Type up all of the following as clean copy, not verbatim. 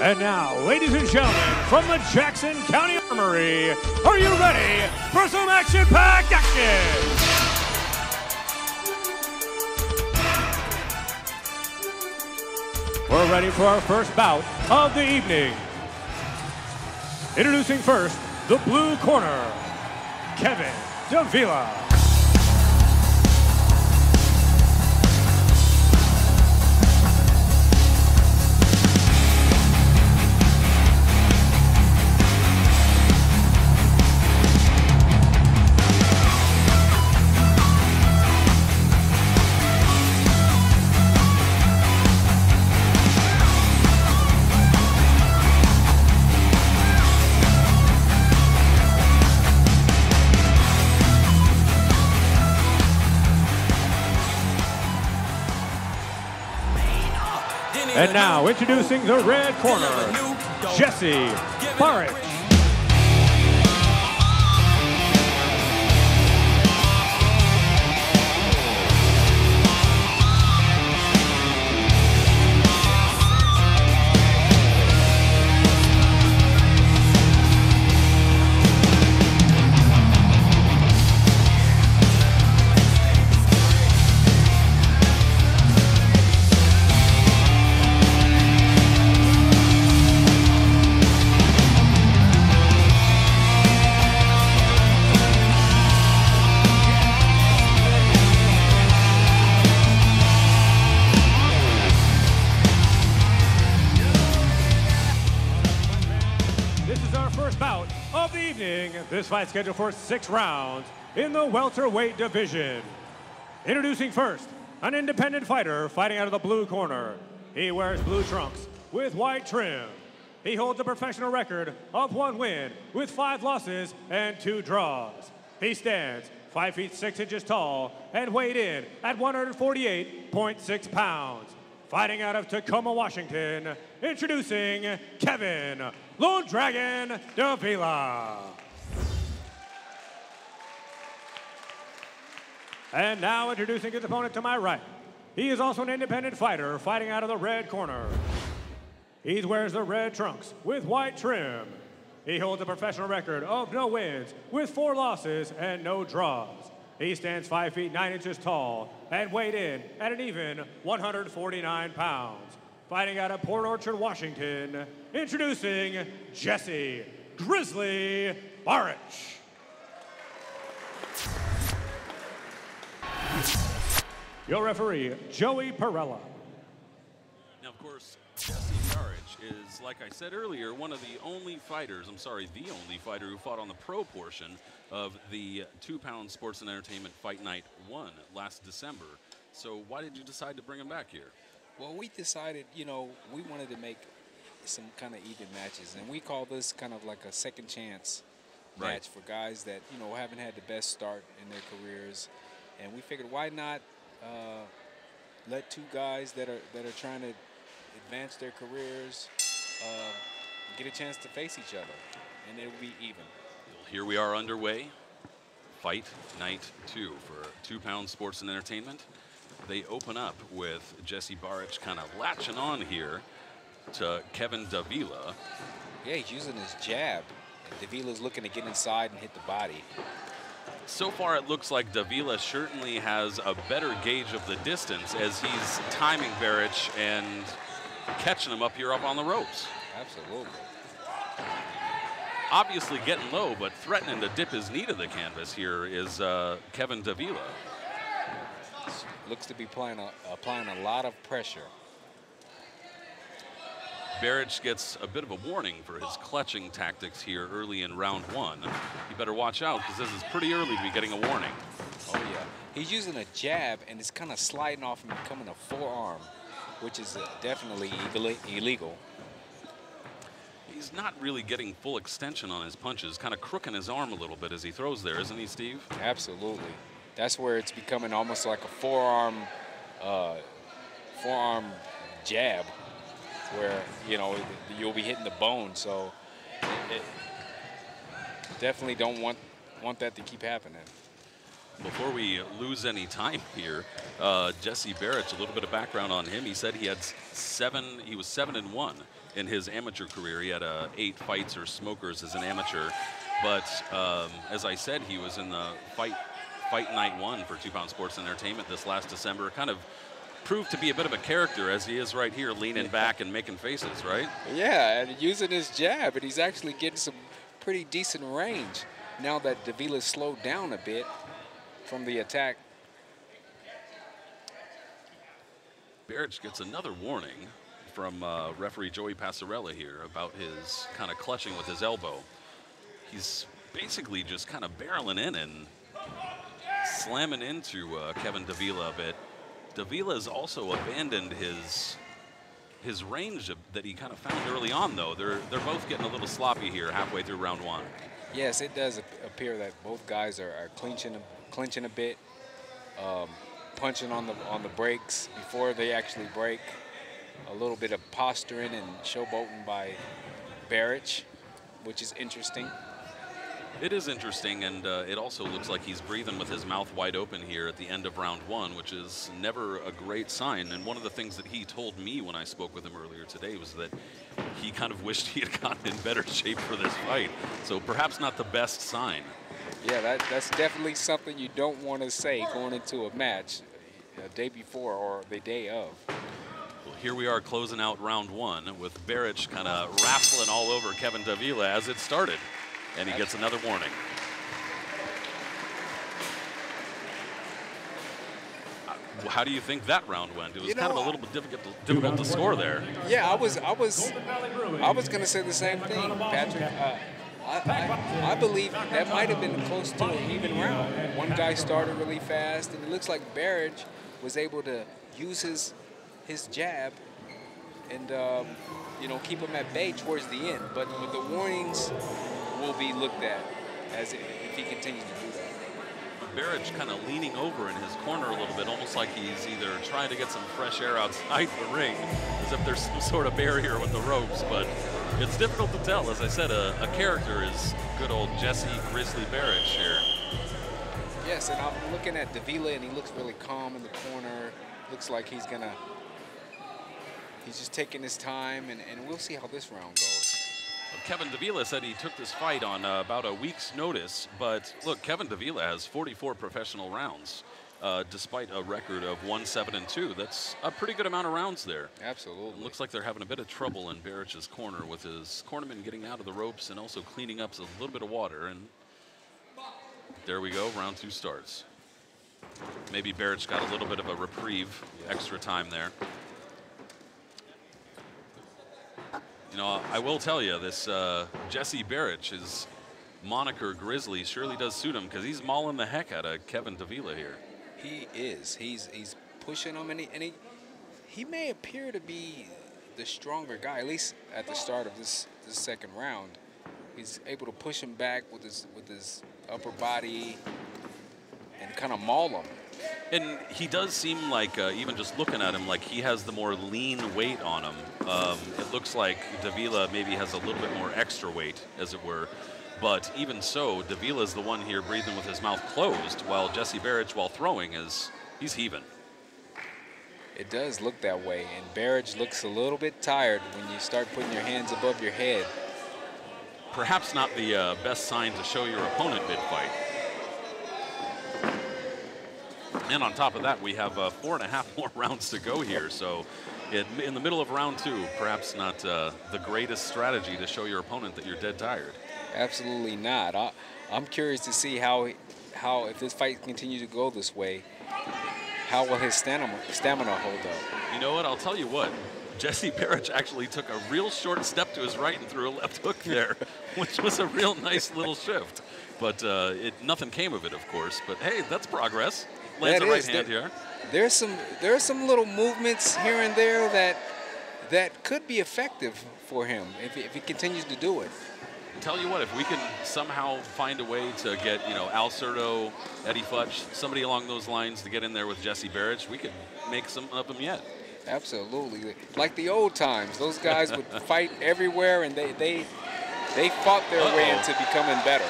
And now, ladies and gentlemen, from the Jackson County Armory, are you ready for some action-packed action? We're ready for our first bout of the evening. Introducing first, the blue corner, Kevin Davila. And now, introducing the red corner, Jesse Barich. Bout of the evening. This fight scheduled for 6 rounds in the welterweight division. Introducing first, an independent fighter fighting out of the blue corner. He wears blue trunks with white trim. He holds a professional record of 1 win with 5 losses and 2 draws. He stands 5 feet 6 inches tall and weighed in at 148.6 pounds. Fighting out of Tacoma, Washington, introducing Kevin Lone Dragon Davila. And now introducing his opponent to my right. He is also an independent fighter fighting out of the red corner. He wears the red trunks with white trim. He holds a professional record of no wins with 4 losses and no draws. He stands 5 feet 9 inches tall and weighed in at an even 149 pounds. Fighting out of Port Orchard, Washington, introducing Jesse Grizzly Barich. Your referee, Joey Perella. Now, of course, Jesse Barich is, like I said earlier, one of the only fighters, the only fighter who fought on the pro portion of the 2-pound Sports and Entertainment Fight Night 1 last December. So why did you decide to bring him back here? Well, we decided, we wanted to make some kind of even matches, and we call this kind of like a second chance match for guys that, haven't had the best start in their careers. And we figured, why not let 2 guys that are trying to advance their careers get a chance to face each other, and it'll be even. Well, here we are underway. Fight Night 2 for 2-pound Sports and Entertainment. They open up with Jesse Barich kind of latching on here to Kevin Davila. Yeah, he's using his jab. Davila's looking to get inside and hit the body. So far, it looks like Davila certainly has a better gauge of the distance as he's timing Barich and catching him up here up on the ropes. Absolutely. Obviously getting low, but threatening to dip his knee to the canvas here is Kevin Davila. Looks to be applying a lot of pressure. Barich gets a bit of a warning for his clutching tactics here early in round 1. You better watch out because this is pretty early to be getting a warning. Oh, yeah. He's using a jab, and it's kind of sliding off and becoming a forearm, which is definitely illegal. He's not really getting full extension on his punches, kind of crooking his arm a little bit as he throws there, isn't he, Steve? Absolutely. That's where it's becoming almost like a forearm jab, where you'll be hitting the bone. So it definitely don't want that to keep happening. Before we lose any time here, Jesse Barich, a little bit of background on him. He said he was 7-1 in his amateur career. He had 8 fights or smokers as an amateur. But as I said, he was in the fight night 1 for 2 Pound Sports and Entertainment this last December. Kind of proved to be a bit of a character, as he is right here, leaning back and making faces, right? Yeah, and using his jab, and he's actually getting some pretty decent range now that Davila slowed down a bit from the attack. Barich gets another warning from referee Joey Passarella here about his kind of clutching with his elbow. He's basically just kind of barreling in and slamming into Kevin Davila a bit. Davila has also abandoned his range that he kind of found early on, though. They're both getting a little sloppy here halfway through round 1. Yes, it does appear that both guys are clinching a bit, punching on the brakes before they actually break. A little bit of posturing and showboating by Barich, which is interesting. It is interesting, and it also looks like he's breathing with his mouth wide open here at the end of round 1, which is never a great sign. And one of the things that he told me when I spoke with him earlier today was that he kind of wished he had gotten in better shape for this fight. So perhaps not the best sign. Yeah, that's definitely something you don't want to say going into a match a day before or the day of. Well, here we are closing out round 1 with Barich kind of wrestling all over Kevin Davila as it started. And he gets another warning. How do you think that round went? It was kind of a little bit difficult to score there. Yeah, I was going to say the same thing, Patrick. I believe that might have been close to an even round. One guy started really fast, and it looks like Barich was able to use his jab and keep him at bay towards the end. But with the warnings will be looked at as if he continues to do that. Barich kind of leaning over in his corner a little bit, almost like he's either trying to get some fresh air outside the ring, as if there's some sort of barrier with the ropes. But it's difficult to tell. As I said, a character is good old Jesse Grizzly Barich here. Yes, and I'm looking at Davila, and he looks really calm in the corner. Looks like he's just taking his time, and we'll see how this round goes. Kevin Davila said he took this fight on about a week's notice, but look, Kevin Davila has 44 professional rounds, despite a record of 1-7-2. That's a pretty good amount of rounds there. Absolutely. It looks like they're having a bit of trouble in Barich's corner with his cornerman getting out of the ropes and also cleaning up a little bit of water. And there we go, round 2 starts. Maybe Barich got a little bit of a reprieve, extra time there. You know, I will tell you, this Jesse Barich, his moniker Grizzly, surely does suit him, because he's mauling the heck out of Kevin Davila here. He is. He's pushing him, and he may appear to be the stronger guy, at least at the start of this second round. He's able to push him back with his upper body and kind of maul him. And he does seem like, even just looking at him, like he has the more lean weight on him. It looks like Davila maybe has a little bit more extra weight, as it were. But even so, Davila's the one here breathing with his mouth closed, while Jesse Barich, while throwing, he's heaving. It does look that way, and Barich looks a little bit tired when you start putting your hands above your head. Perhaps not the best sign to show your opponent mid-fight. And on top of that, we have 4.5 more rounds to go here. So in the middle of round 2, perhaps not the greatest strategy to show your opponent that you're dead tired. Absolutely not. I'm curious to see how if this fight continues to go this way, how will his stamina hold up? You know what? I'll tell you what. Jesse Barich actually took a real short step to his right and threw a left hook there, which was a real nice little shift. But nothing came of it, of course. But hey, that's progress. Lands a right hand here. There's some little movements here and there that could be effective for him if he continues to do it. Tell you what, if we can somehow find a way to get, Al Cerdo, Eddie Futch, somebody along those lines to get in there with Jesse Barich, we could make some of them yet. Absolutely. Like the old times, those guys would fight everywhere, and they fought their way into becoming better.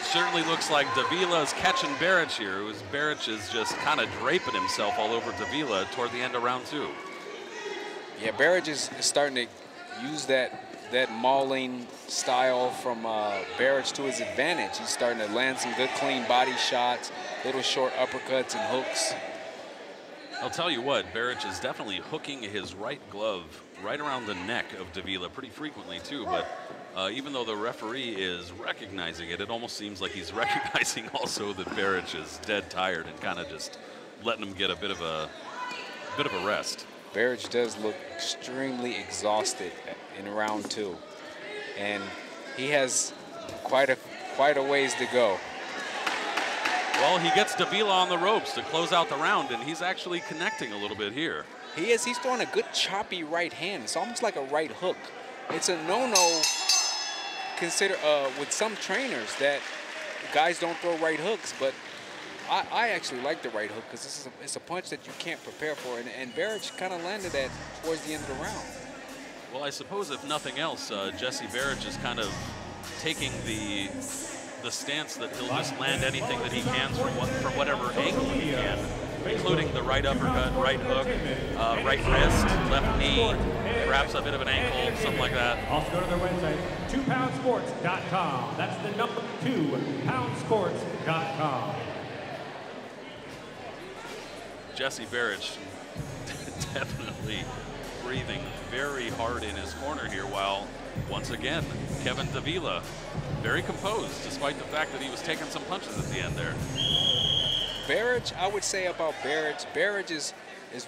Certainly looks like Davila's catching Barich here. Barich is just kind of draping himself all over Davila toward the end of round 2. Yeah, Barich is starting to use that mauling style from Barich to his advantage. He's starting to land some good clean body shots, little short uppercuts and hooks. I'll tell you what, Barich is definitely hooking his right glove right around the neck of Davila pretty frequently too, but even though the referee is recognizing it, it almost seems like he's recognizing also that Barich is dead tired and kind of just letting him get a bit of a rest. Barich does look extremely exhausted in round 2, and he has quite a ways to go. Well, he gets Davila on the ropes to close out the round, and he's actually connecting a little bit here. He is. He's throwing a good choppy right hand. It's almost like a right hook. It's a no-no with some trainers that guys don't throw right hooks, but I actually like the right hook because it's a punch that you can't prepare for, and Barich kind of landed that towards the end of the round. Well, I suppose if nothing else, Jesse Barich is kind of taking the stance that he'll just land anything that he can from whatever angle he can, including the right uppercut, right hook, right wrist, left knee, perhaps a bit of an ankle, something like that. Also go to their website, 2poundsports.com. That's the number 2poundsports.com. Jesse Barich definitely breathing very hard in his corner here, while once again Kevin Davila very composed despite the fact that he was taking some punches at the end there. Barich, I would say about Barich is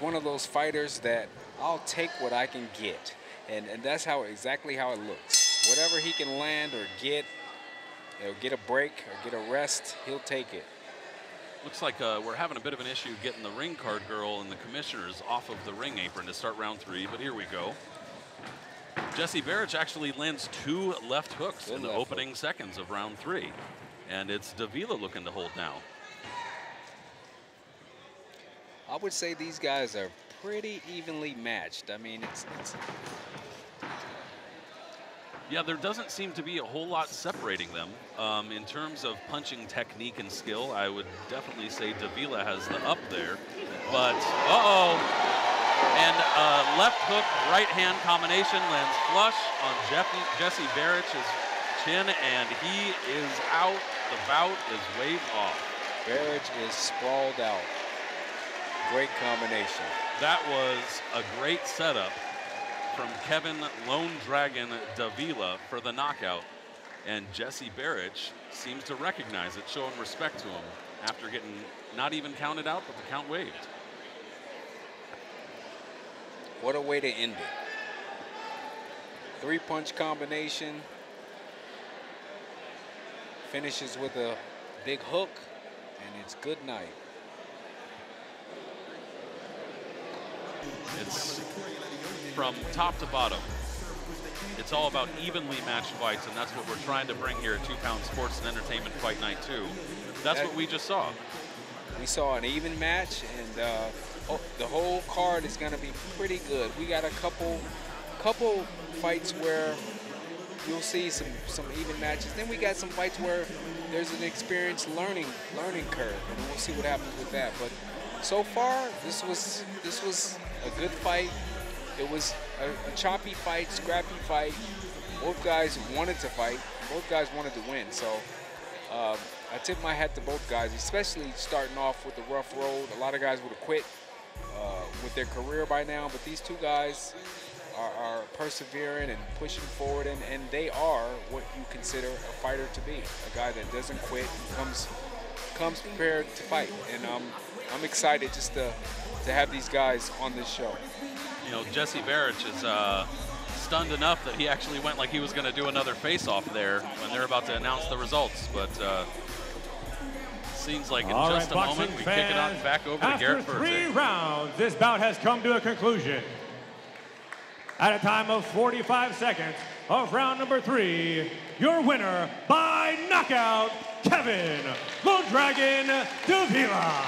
one of those fighters that I'll take what I can get, and that's exactly how it looks. Whatever he can land or get a break or get a rest, he'll take it. Looks like we're having a bit of an issue getting the ring card girl and the commissioners off of the ring apron to start round 3, but here we go. Jesse Barich actually lands 2 left hooks in the opening seconds of round 3, and it's Davila looking to hold now. I would say these guys are pretty evenly matched. I mean, yeah, there doesn't seem to be a whole lot separating them. In terms of punching technique and skill, I would definitely say Davila has the up there. But, and left hook, right hand combination lands flush on Jesse Barich's chin, and he is out. The bout is waved off. Barich is sprawled out. Great combination. That was a great setup from Kevin Lone Dragon Davila for the knockout, and Jesse Barich seems to recognize it, showing respect to him after getting not even counted out, but the count waived. What a way to end it. 3-punch combination, finishes with a big hook, and it's good night. It's from top to bottom. It's all about evenly matched fights, and that's what we're trying to bring here at 2 Pound Sports and Entertainment Fight Night 2. That's what we just saw. We saw an even match, and the whole card is going to be pretty good. We got a couple fights where you'll see some even matches. Then we got some fights where there's an experienced learning curve, and we'll see what happens with that. But so far, this was a good fight. It was a choppy fight, scrappy fight. Both guys wanted to fight. Both guys wanted to win. So I tip my hat to both guys, especially starting off with the rough road. A lot of guys would have quit with their career by now, but these 2 guys are persevering and pushing forward, and they are what you consider a fighter to be. A guy that doesn't quit, comes prepared to fight. And I'm excited just to have these guys on this show. You know, Jesse Barich is stunned enough that he actually went like he was going to do another face-off there when they're about to announce the results. But seems like in just a moment we kick it on back over to Garrett Furtick. After 3 rounds, this bout has come to a conclusion. At a time of 45 seconds of round number 3, your winner by knockout, Kevin Lone Dragon Davila.